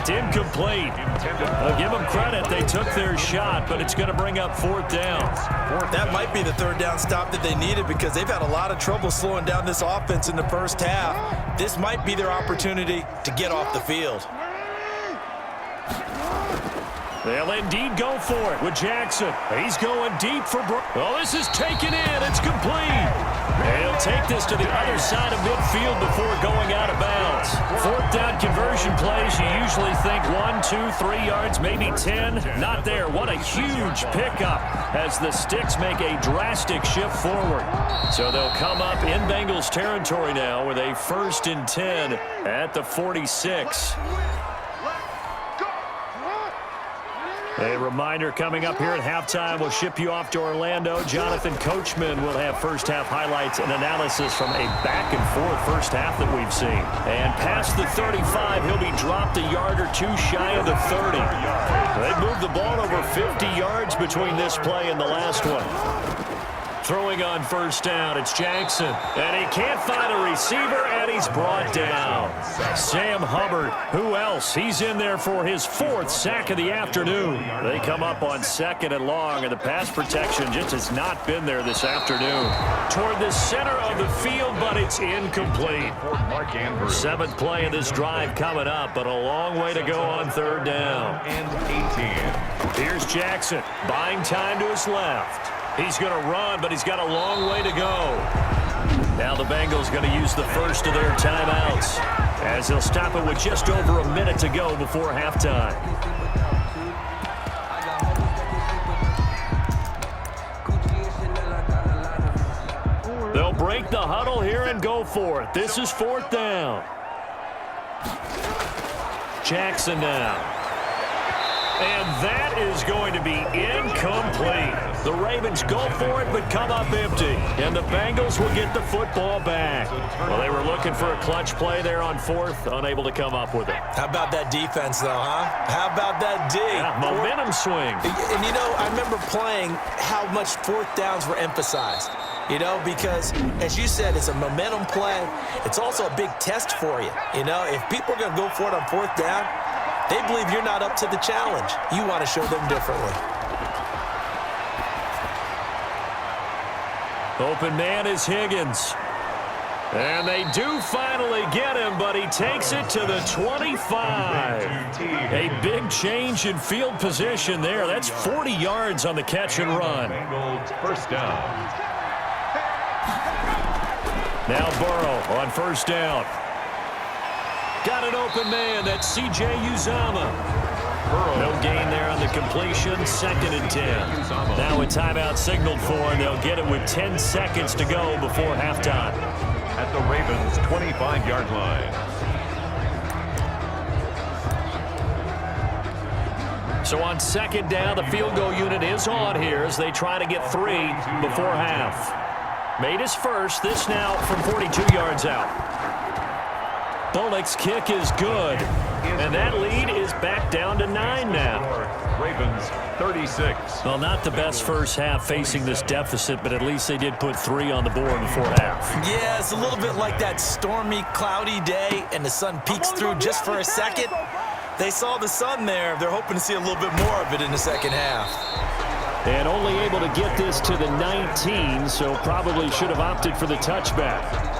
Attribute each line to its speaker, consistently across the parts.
Speaker 1: Tipped incomplete. Well, give them credit. They took their shot, but it's going to bring up 4th down.
Speaker 2: That might be the 3rd down stop that they needed because they've had a lot of trouble slowing down this offense in the first half. This might be their opportunity to get off the field.
Speaker 1: They'll indeed go for it with Jackson. He's going deep for Oh, this is taken in. It's complete. He'll take this to the other side of midfield before going out of bounds. 4th down conversion plays, you usually think 1, 2, 3 yards, maybe 10. Not there. What a huge pickup as the Sticks make a drastic shift forward. So they'll come up in Bengals territory now with a 1st and 10 at the 46. A reminder coming up here at halftime. We'll ship you off to Orlando. Jonathan Coachman will have first half highlights and analysis from a back-and-forth first half that we've seen. And past the 35, he'll be dropped a yard or two shy of the 30. They've moved the ball over 50 yards between this play and the last one. Throwing on 1st down, it's Jackson. And he can't find a receiver, and he's brought down. Sam Hubbard, who else? He's in there for his 4th sack of the afternoon. They come up on 2nd and long, and the pass protection just has not been there this afternoon. Toward the center of the field, but it's incomplete. 7th play of this drive coming up, but a long way to go on 3rd down. Here's Jackson, buying time to his left. He's going to run, but he's got a long way to go. Now the Bengals going to use the first of their timeouts as they'll stop it with just over a minute to go before halftime. They'll break the huddle here and go for it. This is 4th down. Jackson now. And that is going to be incomplete. The Ravens go for it, but come up empty. And the Bengals will get the football back. Well, they were looking for a clutch play there on 4th, unable to come up with it.
Speaker 2: How about that defense, though, huh? How about that D?
Speaker 1: Yeah, momentum swing.
Speaker 2: And, you know, I remember playing how much 4th downs were emphasized. You know, because, as you said, it's a momentum play. It's also a big test for you. You know, if people are going to go for it on 4th down, they believe you're not up to the challenge. You want to show them differently.
Speaker 1: Open man is Higgins. And they do finally get him, but he takes it to the 25. A big change in field position there. That's 40 yards on the catch and run.
Speaker 3: First down.
Speaker 1: Now Burrow on 1st down. Got an open man. That's C.J. Uzomah. No gain there on the completion. 2nd and 10. Now a timeout signaled for, and they'll get it with 10 seconds to go before halftime.
Speaker 3: At the Ravens' 25-yard line.
Speaker 1: So on 2nd down, the field goal unit is on here as they try to get 3 before half. Made his first. This now from 42 yards out. Bullock's kick is good, and that lead is back down to 9 now.
Speaker 3: Ravens 36.
Speaker 1: Well, not the best first half facing this deficit, but at least they did put 3 on the board before half.
Speaker 2: Yeah, it's a little bit like that stormy, cloudy day, and the sun peeks through just for a second. They saw the sun there. They're hoping to see a little bit more of it in the second half.
Speaker 1: And only able to get this to the 19, so probably should have opted for the touchback.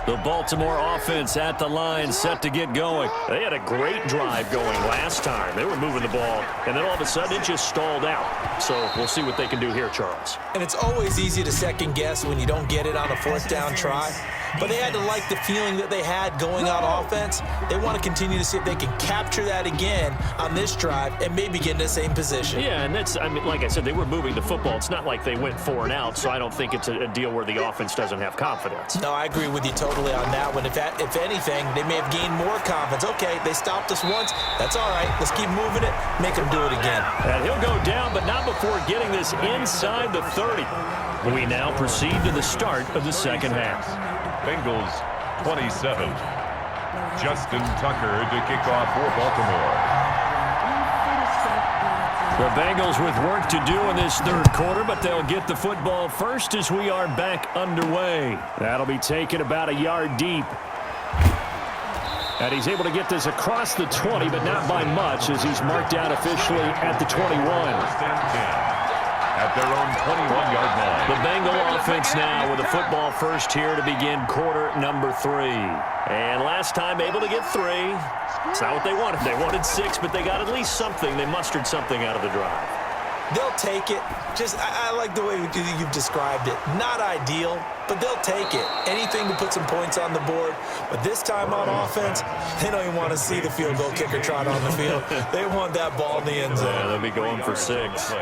Speaker 1: The Baltimore offense at the line, set to get going. They had a great drive going last time. They were moving the ball, and then all of a sudden it just stalled out. So we'll see what they can do here, Charles.
Speaker 2: And it's always easy to second guess when you don't get it on a 4th down try. But they had to like the feeling that they had going on offense. They want to continue to see if they can capture that again on this drive and maybe get in the same position.
Speaker 1: Yeah, and that's, I mean, like I said, they were moving the football. It's not like they went 4 and out, so I don't think it's a deal where the offense doesn't have confidence.
Speaker 2: No, I agree with you totally on that one. If anything, they may have gained more confidence. Okay, they stopped us once. That's all right. Let's keep moving it. Make them do it again.
Speaker 1: And he'll go down, but not before getting this inside the 30. We now proceed to the start of the second half.
Speaker 3: Bengals 27. Justin Tucker to kick off for Baltimore.
Speaker 1: The Bengals with work to do in this third quarter, but they'll get the football first as we are back underway. That'll be taken about a yard deep. And he's able to get this across the 20, but not by much, as he's marked down officially at the 21.
Speaker 3: At their own 21-yard line.
Speaker 1: The Bengal offense now with a football first here to begin quarter number 3. And last time able to get 3. It's not what they wanted. They wanted 6, but they got at least something. They mustered something out of the drive.
Speaker 2: They'll take it. I like the way you've described it. Not ideal, but they'll take it. Anything to put some points on the board. But this time on offense, they don't even want to see the field goal kicker trot on the field. They want that ball in the end zone.
Speaker 1: Yeah, they'll be going for 6.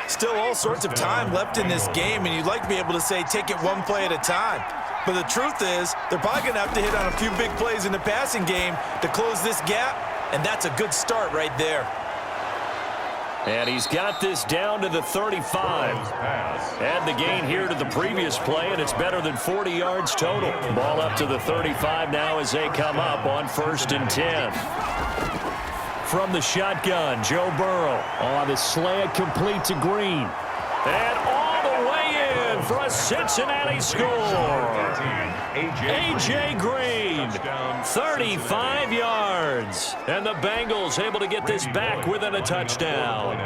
Speaker 2: Still all sorts of time left in this game, and you'd like to be able to say take it one play at a time. But the truth is, they're probably going to have to hit on a few big plays in the passing game to close this gap, and that's a good start right there.
Speaker 1: And he's got this down to the 35. Add the gain here to the previous play, and it's better than 40 yards total. Ball up to the 35 now as they come up on 1st and 10. From the shotgun, Joe Burrow on the slant, complete to Green. And all the way in for a Cincinnati score. A.J. Green, 35 yards. And the Bengals able to get this back within a touchdown.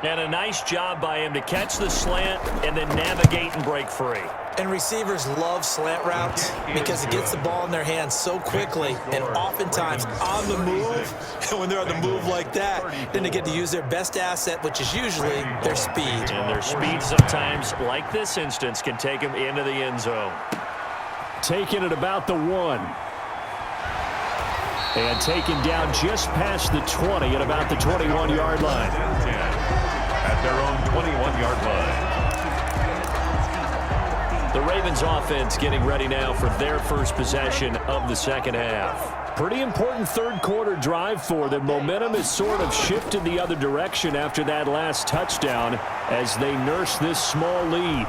Speaker 1: And a nice job by him to catch the slant and then navigate and break free.
Speaker 2: And receivers love slant routes because it gets the ball in their hands so quickly and oftentimes on the move. And when they're on the move like that, then they get to use their best asset, which is usually their speed.
Speaker 1: And their speed sometimes, like this instance, can take them into the end zone. Taken at about the 1. And taken down just past the 20 at about the 21-yard line.
Speaker 3: At their own 21-yard line.
Speaker 1: The Ravens offense getting ready now for their first possession of the second half. Pretty important third quarter drive for them. Momentum has sort of shifted the other direction after that last touchdown as they nurse this small lead.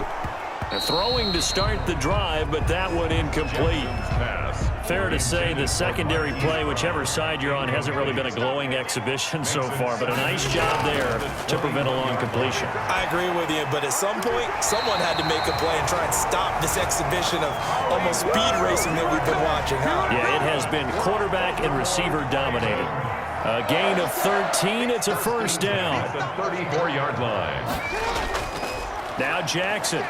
Speaker 1: They're throwing to start the drive, but that one incomplete. Fair to say the secondary play, whichever side you're on, hasn't really been a glowing exhibition so far, but a nice job there to prevent a long completion.
Speaker 2: I agree with you, but at some point, someone had to make a play and try and stop this exhibition of almost speed racing that we've been watching, huh?
Speaker 1: Yeah, it has been quarterback and receiver dominated. A gain of 13, it's a first down.
Speaker 3: At the 34-yard line.
Speaker 1: Now Jackson.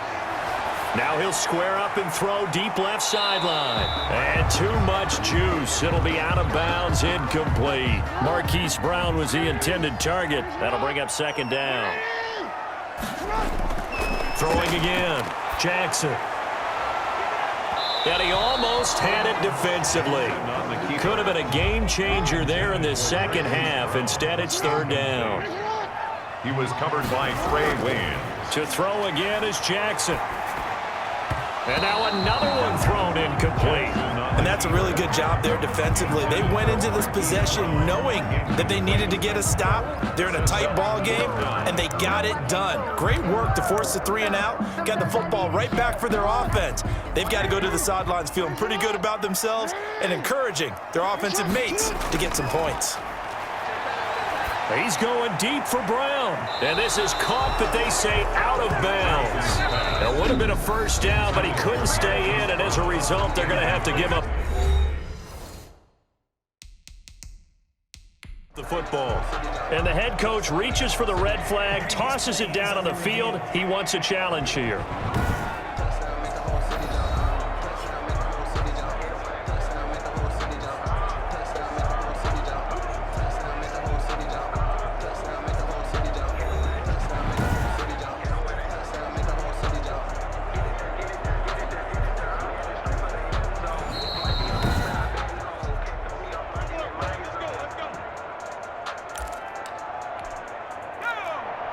Speaker 1: Now he'll square up and throw deep left sideline. And too much juice. It'll be out of bounds, incomplete. Marquise Brown was the intended target. That'll bring up second down. Throwing again. Jackson. And he almost had it defensively. Could have been a game changer there in this second half. Instead, it's third down.
Speaker 3: He was covered by Trey Wayne.
Speaker 1: To throw again is Jackson. And now another one thrown incomplete.
Speaker 2: And that's a really good job there defensively. They went into this possession knowing that they needed to get a stop. They're in a tight ball game, and they got it done. Great work to force the 3 and out. Got the football right back for their offense. They've got to go to the sidelines feeling pretty good about themselves and encouraging their offensive mates to get some points.
Speaker 1: He's going deep for Brown. And this is caught, but they say out of bounds. It would have been a first down, but he couldn't stay in, and as a result, they're going to have to give up the football. And the head coach reaches for the red flag, tosses it down on the field. He wants a challenge here.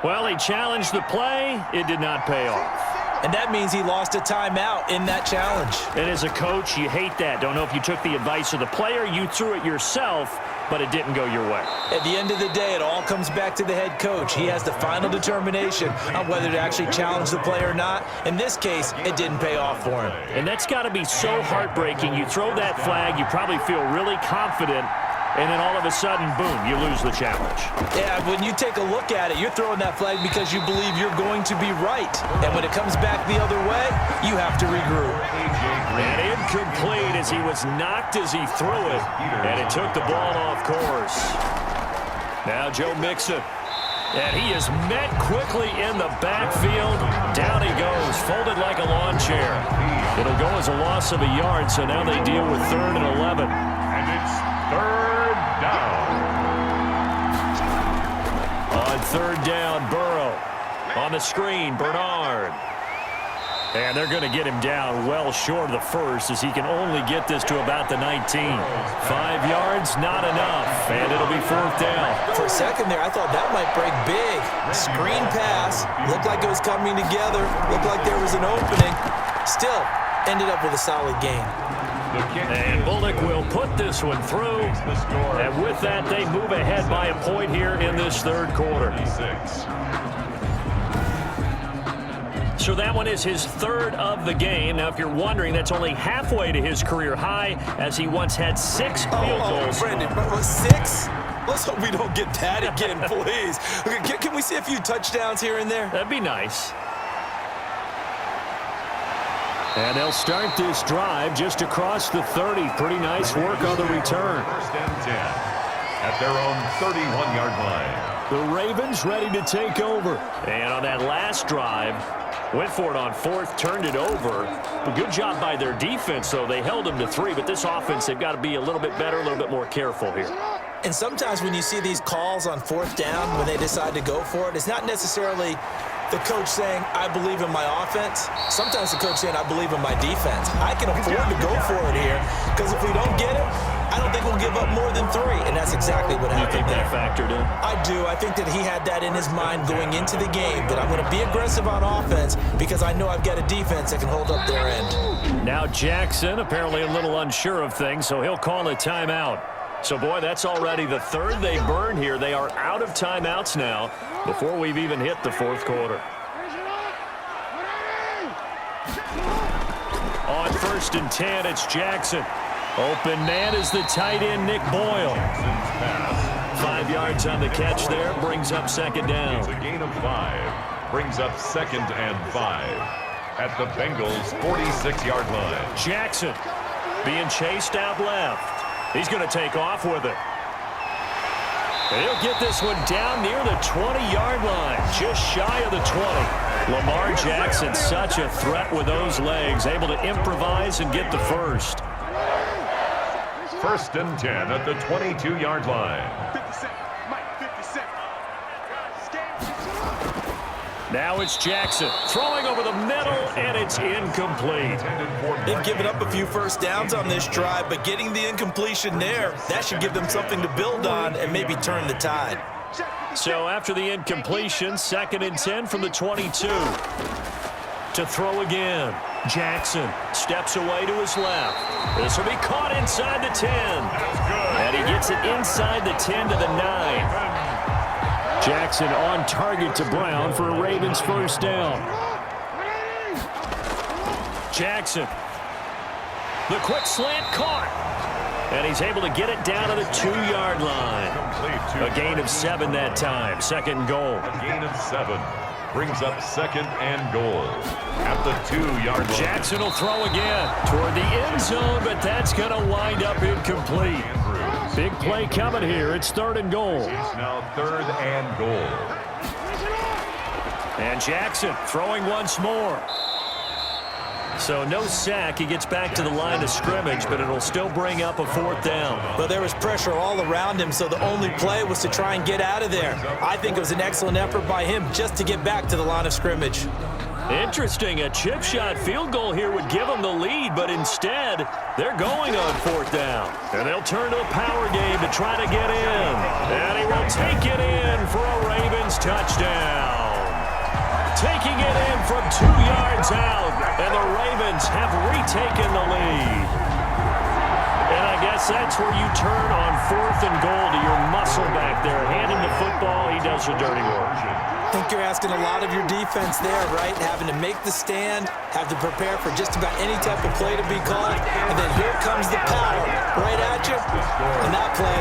Speaker 1: Well, he challenged the play. It did not pay off.
Speaker 2: And that means he lost a timeout in that challenge.
Speaker 1: And as a coach, you hate that. Don't know if you took the advice of the player, you threw it yourself, but it didn't go your way.
Speaker 2: At the end of the day, it all comes back to the head coach. He has the final determination on whether to actually challenge the play or not. In this case, it didn't pay off for him.
Speaker 1: And that's got to be so heartbreaking. You throw that flag, you probably feel really confident, and then all of a sudden, boom, you lose the challenge.
Speaker 2: Yeah, when you take a look at it, you're throwing that flag because you believe you're going to be right. And when it comes back the other way, you have to regroup.
Speaker 1: And incomplete as he was knocked as he threw it, and it took the ball off course. Now Joe Mixon. And he is met quickly in the backfield. Down he goes, folded like a lawn chair. It'll go as a loss of a yard, so now they deal with 3rd and 11.
Speaker 3: And it's 3rd down.
Speaker 1: On 3rd down, Burrow. On the screen, Bernard. And they're going to get him down well short of the first as he can only get this to about the 19. 5 yards, not enough. And it'll be 4th down.
Speaker 2: For a second there, I thought that might break big. Screen pass. Looked like it was coming together. Looked like there was an opening. Still, ended up with a solid game.
Speaker 1: And Bullock will put this one through. And with that, they move ahead by a point here in this 3rd quarter. So that one is his 3rd of the game. Now, if you're wondering, that's only halfway to his career high, as he once had 6 field goals.
Speaker 2: Brandon, 6? Let's hope we don't get that again, please. Okay, can we see a few touchdowns here and there?
Speaker 1: That'd be nice. And they'll start this drive just across the 30. Pretty nice work on the return.
Speaker 3: 1st and 10 at their own 31-yard line.
Speaker 1: The Ravens ready to take over. And on that last drive, went for it on 4th, turned it over. A good job by their defense, though. They held them to 3, but this offense, they've got to be a little bit better, a little bit more careful here.
Speaker 2: And sometimes when you see these calls on 4th down, when they decide to go for it, it's not necessarily the coach saying, I believe in my offense. Sometimes the coach saying, I believe in my defense. I can afford to go for it here, because if we don't get it, I don't think we'll give up more than 3. And that's exactly what happened
Speaker 1: there. You think
Speaker 2: there.
Speaker 1: that factored in?
Speaker 2: I do. I think that he had that in his mind going into the game, that I'm going to be aggressive on offense because I know I've got a defense that can hold up their end.
Speaker 1: Now Jackson apparently a little unsure of things, so he'll call a timeout. So, boy, that's already the 3rd they burn here. They are out of timeouts now before we've even hit the 4th quarter. On 1st and 10, it's Jackson. Open man is the tight end, Nick Boyle. 5 yards on the catch there, brings up 2nd down.
Speaker 3: It's a gain of 5, brings up 2nd and 5 at the Bengals' 46-yard line.
Speaker 1: Jackson being chased out left. He's going to take off with it. And he'll get this one down near the 20-yard line, just shy of the 20. Lamar Jackson, such a threat with those legs, able to improvise and get the first.
Speaker 3: 1st and 10 at the 22-yard line.
Speaker 1: Now it's Jackson throwing over the middle, and it's incomplete.
Speaker 2: They've given up a few 1st downs on this drive, but getting the incompletion there, that should give them something to build on and maybe turn the tide.
Speaker 1: So after the incompletion, 2nd and 10 from the 22. To throw again. Jackson steps away to his left. This will be caught inside the 10. And he gets it inside the 10 to the 9. Jackson on target to Brown for a Ravens 1st down. Jackson. The quick slant caught. And he's able to get it down to the 2-yard line. A gain of 7 that time. 2nd and goal.
Speaker 3: A gain of 7 brings up 2nd and goal at the 2-yard line.
Speaker 1: Jackson will throw again toward the end zone, but that's going to wind up incomplete. Big play coming here. It's 3rd and goal.
Speaker 3: It's now 3rd and goal.
Speaker 1: And Jackson throwing once more. So no sack. He gets back to the line of scrimmage, but it'll still bring up a 4th down.
Speaker 2: But there was pressure all around him, so the only play was to try and get out of there. I think it was an excellent effort by him just to get back to the line of scrimmage.
Speaker 1: Interesting. A chip shot field goal here would give them the lead, but instead, they're going on 4th down. And they'll turn to a power game to try to get in. And he will take it in for a Ravens touchdown. Taking it in from 2 yards out, and the Ravens have retaken the lead. And I guess that's where you turn on 4th and goal to your muscle back there. Hand him the football, he does the dirty work.
Speaker 2: I think you're asking a lot of your defense there, right? Having to make the stand, have to prepare for just about any type of play to be called, and then here comes the power right at you. And that play,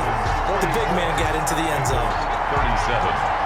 Speaker 2: the big man got into the end zone.
Speaker 3: 37.